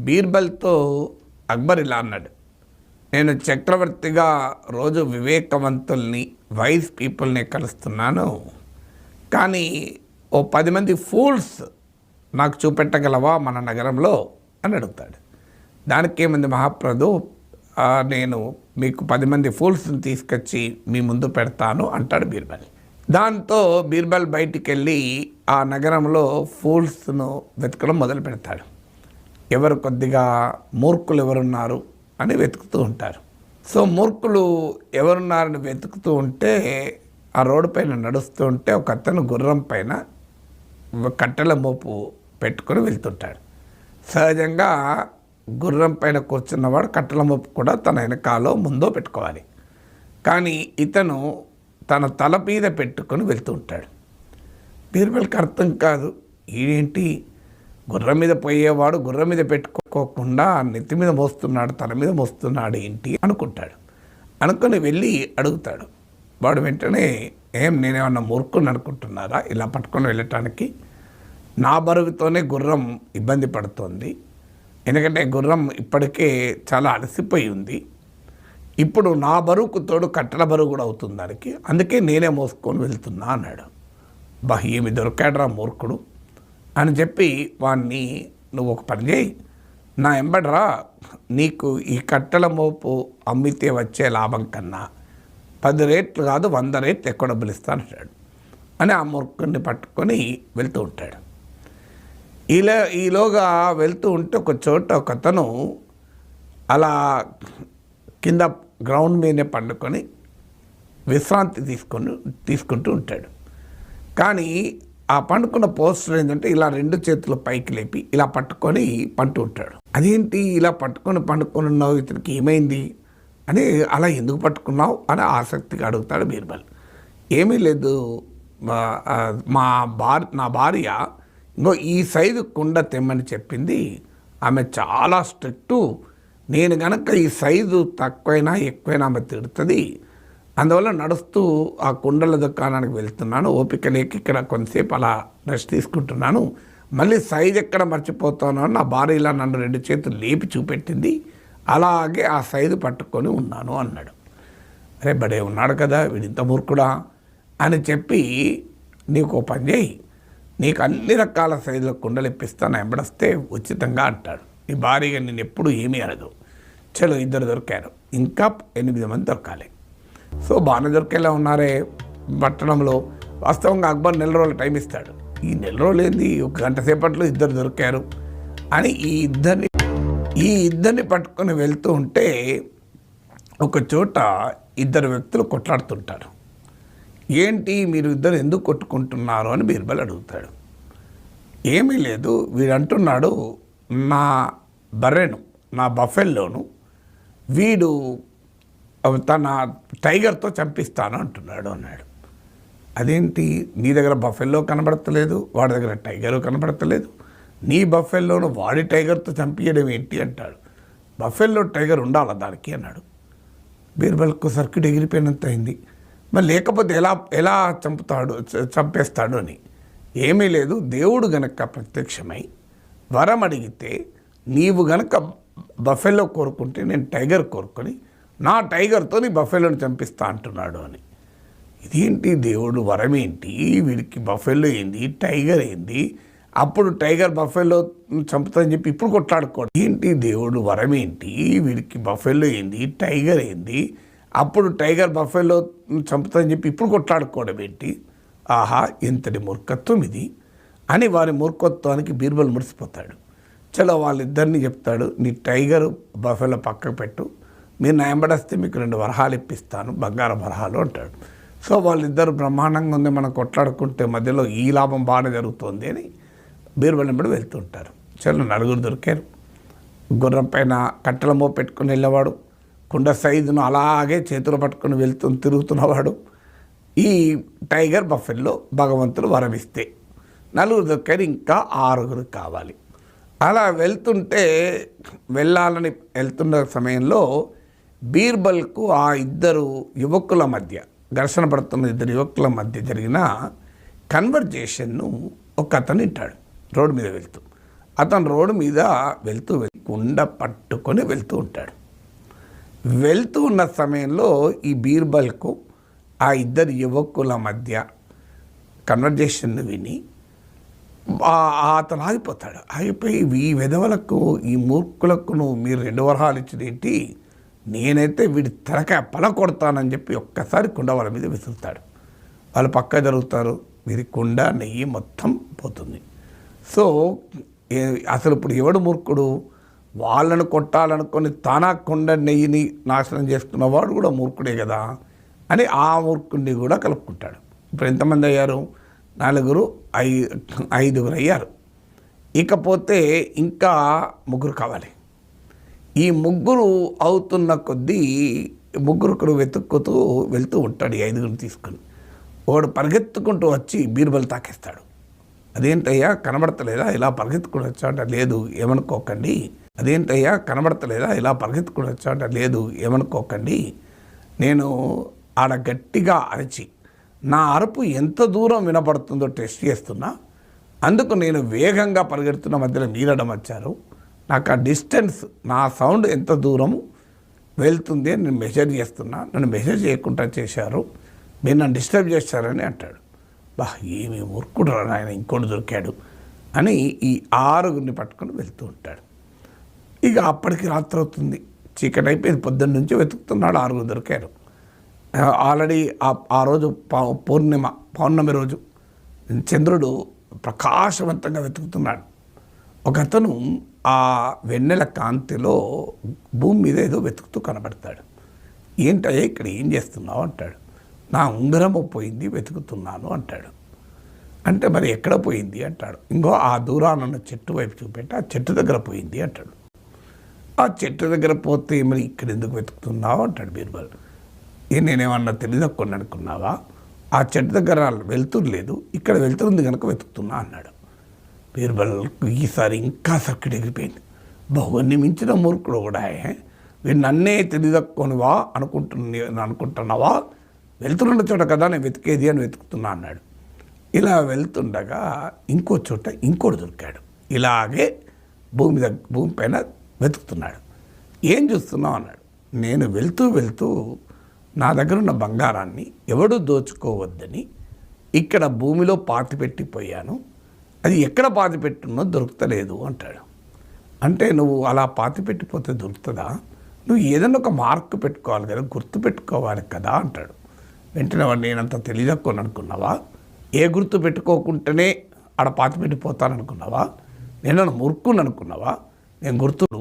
బీర్బల్తో అక్బర్ ఇలా అన్నాడు, నేను చక్రవర్తిగా రోజు వివేకవంతుల్ని వైజ్ పీపుల్ని కలుస్తున్నాను, కానీ ఓ 10 మంది ఫూల్స్ నాకు చూపెట్టగలవా మన నగరంలో అని అడుగుతాడు. దానికేముంది మహాప్రభు, నేను మీకు 10 మంది ఫూల్స్ని తీసుకొచ్చి మీ ముందు పెడతాను అంటాడు బీర్బల్. దాంతో బీర్బల్ బయటికి వెళ్ళి ఆ నగరంలో ఫూల్స్ను వెతకడం మొదలు పెడతాడు. ఎవరు కొద్దిగా మూర్ఖులు ఎవరున్నారు అని వెతుకుతూ ఉంటారు. సో మూర్ఖులు ఎవరున్నారని వెతుకుతూ ఉంటే ఆ రోడ్డు పైన నడుస్తూ ఉంటే ఒక అతను గుర్రం పైన కట్టెల మోపు పెట్టుకొని వెళ్తుంటాడు. సహజంగా గుర్రం పైన కూర్చున్నవాడు కట్టెల మోపు కూడా తన వెనకాలో ముందో పెట్టుకోవాలి. కానీ ఇతను తన తల మీద పెట్టుకొని వెళ్తూ ఉంటాడు. బీర్బల్కి అర్థం కాదు, ఏంటి గుర్రం మీద పోయేవాడు గుర్రం మీద పెట్టుకోకుండా నెత్తి మీద మోస్తున్నాడు, తల మీద మోస్తున్నాడు ఏంటి అనుకుంటాడు. అనుకుని వెళ్ళి అడుగుతాడు. వాడు వెంటనే, నేనేమన్నా మూర్ఖుని అనుకుంటున్నారా ఇలా పట్టుకొని వెళ్ళటానికి? నా బరువుతోనే గుర్రం ఇబ్బంది పడుతోంది, ఎందుకంటే గుర్రం ఇప్పటికే చాలా అలసిపోయి ఉంది. ఇప్పుడు నా బరువుకు తోడు కట్టెల బరువు కూడా అవుతుంది దానికి, అందుకే నేనే మోసుకొని వెళ్తున్నా అన్నాడు. ఏమి దొరికాడరా మూర్ఖుడు అని చెప్పి వాడిని, నువ్వు ఒక పని చేయి, నా ఎంబడరా, నీకు ఈ కట్టెల మోపు అమ్మితే వచ్చే లాభం కన్నా 10 రేట్లు కాదు 100 రేట్లు ఎక్కువ డబ్బులు ఇస్తానంటాడు. అని ఆ మూర్ఖుడిని పట్టుకొని వెళ్తూ ఉంటాడు. ఈలోగా వెళ్తూ ఉంటే ఒక చోట ఒక అతను అలా కింద గ్రౌండ్ మీదనే పండుకొని విశ్రాంతి తీసుకుంటూ ఉంటాడు. కానీ ఆ పండుకున్న పోస్టర్ ఏంటంటే ఇలా 2 చేతులు పైకి లేపి ఇలా పట్టుకొని పంటూ ఉంటాడు. అదేంటి ఇలా పట్టుకొని ఉన్నావు, ఇతనికి ఏమైంది అని, అలా ఎందుకు పట్టుకున్నావు అని ఆసక్తిగా అడుగుతాడు బీర్బల్. ఏమీ లేదు, నా భార్య ఇంకో ఈ సైజు కుండ తెమ్మని చెప్పింది, ఆమె చాలా స్ట్రిక్టు, నేను కనుక ఈ సైజు తక్కువైనా ఎక్కువైనా ఆమె తిడుతుంది, అందువల్ల నడుస్తూ ఆ కుండల దుకాణానికి వెళ్తున్నాను, ఓపిక లేక ఇక్కడ కొంతసేపు అలా రెస్ట్ తీసుకుంటున్నాను, మళ్ళీ సైజు ఎక్కడ మర్చిపోతానో నా భార్య ఇలా నన్ను 2 చేతులు లేపి చూపెట్టింది, అలాగే ఆ సైజు పట్టుకొని ఉన్నాను అన్నాడు. అరే బడే ఉన్నాడు కదా వీడింత మూర్ఖుడా అని చెప్పి, నీకు ఓ పని చేయి, నీకు అన్ని రకాల సైజుల కుండలు ఇప్పిస్తాను ఎంబడస్తే ఉచితంగా అంటాడు. ఈ భారీగా నేను ఎప్పుడు ఏమీ అనదు. చలో 2 దొరికారు, ఇంకా 8 మంది దొరకాలి. సో బాగానే దొరికేలా ఉన్నారే పట్టణంలో. వాస్తవంగా అక్బర్ 4 రోజులు టైం ఇస్తాడు. ఈ 4 రోజులు ఏంది, 1 గంట సేపట్లో 2 దొరికారు అని ఈ ఇద్దరిని పట్టుకొని వెళ్తూ ఉంటే ఒక చోట 2 వ్యక్తులు కొట్లాడుతుంటారు. ఏంటి మీరు ఇద్దరు ఎందుకు కొట్టుకుంటున్నారు అని బీర్బల్ అడుగుతాడు. ఏమీ లేదు, వీడు అంటున్నాడు నా బర్రెను, నా బఫెల్లోను వీడు తన టైగర్తో చంపిస్తాను అంటున్నాడు అన్నాడు. అదేంటి, నీ దగ్గర బఫెల్లో కనబడతలేదు, వాడి దగ్గర టైగరు కనబడతలేదు, నీ బఫెల్లోను వాడి టైగర్తో చంపించడం ఏంటి అంటాడు. బఫెల్లో టైగర్ ఉండాలా దానికి అన్నాడు. బీర్బల్కు సర్క్యూట్ ఎగిరిపోయినంత అయింది. మరి లేకపోతే ఎలా చంపేస్తాడు అని. ఏమీ లేదు, దేవుడు గనక ప్రత్యక్షమై వరం అడిగితే నీవు గనక బఫెల్లో కోరుకుంటే నేను టైగర్ కోరుకొని నా టైగర్తో నీ బఫెల్లోని చంపిస్తా అంటున్నాడు అని. ఇదేంటి దేవుడు వరం ఏంటి, వీడికి బఫెల్లో ఏంది, టైగర్ ఏంది, అప్పుడు టైగర్ బఫెల్లో చంపుతాని చెప్పి ఇప్పుడు కొట్లాడుకోడు. ఏంటి దేవుడు వరం ఏంటి, వీడికి బఫెల్లో ఏంది, టైగర్ ఏంది, అప్పుడు టైగర్ బఫెల్లో చంపుతాని చెప్పి ఇప్పుడు కొట్లాడుకోవడం ఏంటి, ఆహా ఎంతటి మూర్ఖత్వం ఇది అని వారి మూర్ఖత్వానికి బీర్బల్ మురిసిపోతాడు. చలో వాళ్ళిద్దరిని చెప్తాడు, నీ టైగర్ బఫెల్లో పక్కకు పెట్టు, మీరు నా వెంబడేస్తే మీకు 2 వరహాలు ఇప్పిస్తాను, బంగారం వరహాలు అంటాడు. సో వాళ్ళిద్దరు బ్రహ్మాండంగా ఉంది, మనం కొట్లాడుకుంటే మధ్యలో ఈ లాభం బాగానే జరుగుతుంది అని బీర్బల్ వెంబడి వెళ్తుంటారు. చలో 4 దొరికారు. గుర్రం పైన కట్టెల మో పెట్టుకుని వెళ్ళేవాడు, కుండ సైజును అలాగే చేతులు పట్టుకుని తిరుగుతున్నవాడు, ఈ టైగర్ బఫెల్లో భగవంతుడు వరమిస్తే 4 దొరికారు, ఇంకా 6 కావాలి. అలా వెళ్ళాలని వెళ్తున్న సమయంలో బీర్బల్కు ఆ 2 యువకుల మధ్య, ఘర్షణ పడుతున్న 2 యువకుల మధ్య జరిగిన కన్వర్జేషన్ను ఒక అతను వింటాడు రోడ్డు మీద వెళ్తూ. అతను రోడ్డు మీద వెళ్తూ కుండ పట్టుకొని వెళ్తూ ఉంటాడు. వెళ్తూ ఉన్న సమయంలో ఈ బీర్బల్కు ఆ ఇద్దరు యువకుల మధ్య కన్వర్జేషన్ విని అతను ఆగిపోతాడు. ఆగిపోయి ఈ విధవలకు, ఈ మూర్ఖులకు మీరు 2 వరహాలు ఇచ్చినట్టు, నేనైతే వీడి తలకాయ పల కొడతానని చెప్పి ఒక్కసారి కుండ వాళ్ళ మీద విసురుతాడు. వాళ్ళు పక్క జరుగుతారు. వీరి కుండ నెయ్యి మొత్తం పోతుంది. సో అసలు ఇప్పుడు ఎవడు మూర్ఖుడు? వాళ్ళను కొట్టాలనుకొని తానా కుండ నెయ్యిని నాశనం చేసుకున్నవాడు కూడా మూర్ఖుడే కదా అని ఆ మూర్ఖుడిని కూడా కలుపుకుంటాడు. ఇప్పుడు ఎంతమంది అయ్యారు? 4, 5 అయ్యారు. ఇకపోతే ఇంకా 3 కావాలి. ఈ 3 అవుతున్న కొద్దీ 3 వెతుక్కుతూ వెళ్తూ ఉంటాడు. ఈ 5 తీసుకుని వాడు పరిగెత్తుకుంటూ వచ్చి బీర్బల్ తాకేస్తాడు. అదేంటయ్యా కనబడతలేదా, ఇలా పరిగెత్తుకుని వచ్చాట? లేదు ఏమనుకోకండి. అదేంటయ్యా కనబడతలేదా, ఇలా పరిగెత్తుకుని వచ్చాట? లేదు ఏమనుకోకండి. నేను ఆడ గట్టిగా అరిచి నా అరుపు ఎంత దూరం వినపడుతుందో టెస్ట్ చేస్తున్నా. అందుకు నేను వేగంగా పరిగెడుతున్న మధ్యలో మీరడం వచ్చారు. నాకు ఆ డిస్టెన్స్, నా సౌండ్ ఎంత దూరం వెళ్తుంది అని నేను మెజర్ చేస్తున్నా. నన్ను మెజర్ చేయకుండా చేశారు, మీరు నన్ను డిస్టర్బ్ చేశారని అంటాడు. బా ఏమి మూర్ఖుడు ఆయన, ఇంకోటి దొరికాడు అని ఈ 6 పట్టుకొని వెళ్తూ ఉంటాడు. ఇక అప్పటికి రాత్రి అవుతుంది, చీకటి అయిపోయింది. పొద్దున్న నుంచి వెతుకుతున్నాడు. 6 దొరికారు. ఆల్రెడీ ఆ రోజు పౌర్ణమి రోజు చంద్రుడు ప్రకాశవంతంగా వెతుకుతున్నాడు. ఒకతను ఆ వెన్నెల కాంతిలో భూమి మీద ఏదో వెతుకుతూ కనబడతాడు. ఏంటయ్యా ఇక్కడ ఏం చేస్తున్నావు అంటాడు. నా ఉంగరము పోయింది, వెతుకుతున్నాను అంటాడు. అంటే మరి ఎక్కడ పోయింది అంటాడు. ఇంకో ఆ దూరాన ఉన్న చెట్టు వైపు చూపెట్టి ఆ చెట్టు దగ్గర పోయింది అంటాడు. ఆ చెట్టు దగ్గర పోతే మరి ఇక్కడ ఎందుకు వెతుకుతున్నావు అంటాడు బీర్బల్. నేనేమన్నా తెలియదక్కుని అనుకున్నావా? ఆ చెట్టు దగ్గర వెళ్తురు లేదు, ఇక్కడ వెళ్తుంది కనుక వెతుకుతున్నా అన్నాడు. బీర్బల్ ఈసారి ఇంకా సర్కిట్ ఎగిరిపోయింది. బహువన్నీ మించిన మూర్ఖుడు కూడా, వీడు నన్నే తెలియదక్కునివా అనుకుంటున్నావా? వెళ్తున్న చోట కదా నేను వెతికేది అని వెతుకుతున్నా అన్నాడు. ఇలా వెళ్తుండగా ఇంకో చోట ఇంకోటి దొరికాడు. ఇలాగే భూమి పైన వెతుకుతున్నాడు. ఏం చూస్తున్నావు అన్నాడు. నేను వెళ్తూ నా దగ్గర ఉన్న బంగారాన్ని ఎవడు దోచుకోవద్దని ఇక్కడ భూమిలో పాతిపెట్టిపోయాను. అది ఎక్కడ పాతిపెట్టున్నో దొరుకుతలేదు అంటాడు. అంటే నువ్వు అలా పాతిపెట్టిపోతే దొరుకుతుందా? నువ్వు ఏదైనా ఒక మార్క్ పెట్టుకోవాలి కదా, గుర్తు పెట్టుకోవాలి కదా అంటాడు. వెంటనే వాడు నేనంత తెలియదక్కుని అనుకున్నావా? ఏ గుర్తు పెట్టుకోకుండానే ఆడ పాతిపెట్టిపోతాననుకున్నావా? నేను మూర్ఖుని అనుకున్నావా? నేను గుర్తుడు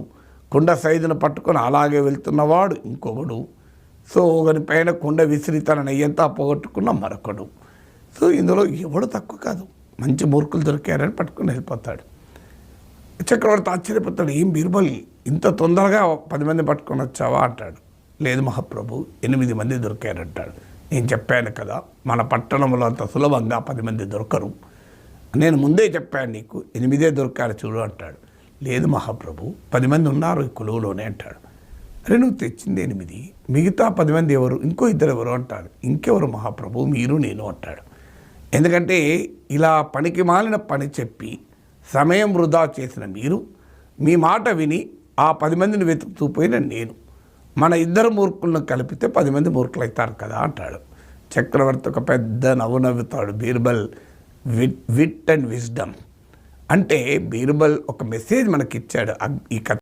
కుండ సైజును పట్టుకొని అలాగే వెళ్తున్నవాడు ఇంకొకడు. సో ఒకని పైన కుండ విసిరి తన నెయ్యంతా పోగొట్టుకున్న మరొకడు. సో ఇందులో ఎవడు తక్కువ కాదు, మంచి మూర్ఖులు దొరికారని పట్టుకుని వెళ్ళిపోతాడు. చక్రవర్తి ఆశ్చర్యపోతాడు. ఏం బీర్బల్ ఇంత తొందరగా 10 మంది పట్టుకొని వచ్చావా అంటాడు. లేదు మహాప్రభు, 8 మంది దొరికారంటాడు. నేను చెప్పాను కదా, మన పట్టణంలో అంత సులభంగా 10 మంది దొరకరు. నేను ముందే చెప్పాను నీకు, 8 దొరికారు చూడు అంటాడు. లేదు మహాప్రభు, 10 మంది ఉన్నారు ఈ కొలువులోనే అంటాడు. అరే నువ్వు తెచ్చింది 8, మిగతా 10 మంది ఎవరు? ఇంకో 2 ఎవరు అంటాడు. ఇంకెవరు మహాప్రభు? మీరు నేను అంటాడు. ఎందుకంటే ఇలా పనికి మాలిన పని చెప్పి సమయం వృధా చేసిన మీరు, మీ మాట విని ఆ 10 మందిని వెతుకుతూ పోయిన నేను, మన 2 మూర్ఖులను కలిపితే 10 మంది మూర్ఖులు అవుతారు కదా అంటాడు. చక్రవర్తి ఒక పెద్ద నవ్వుతాడు. బీర్బల్ విట్ అండ్ విజ్డమ్ అంటే బీర్బల్ ఒక మెసేజ్ మనకి ఇచ్చాడు ఈ కథ.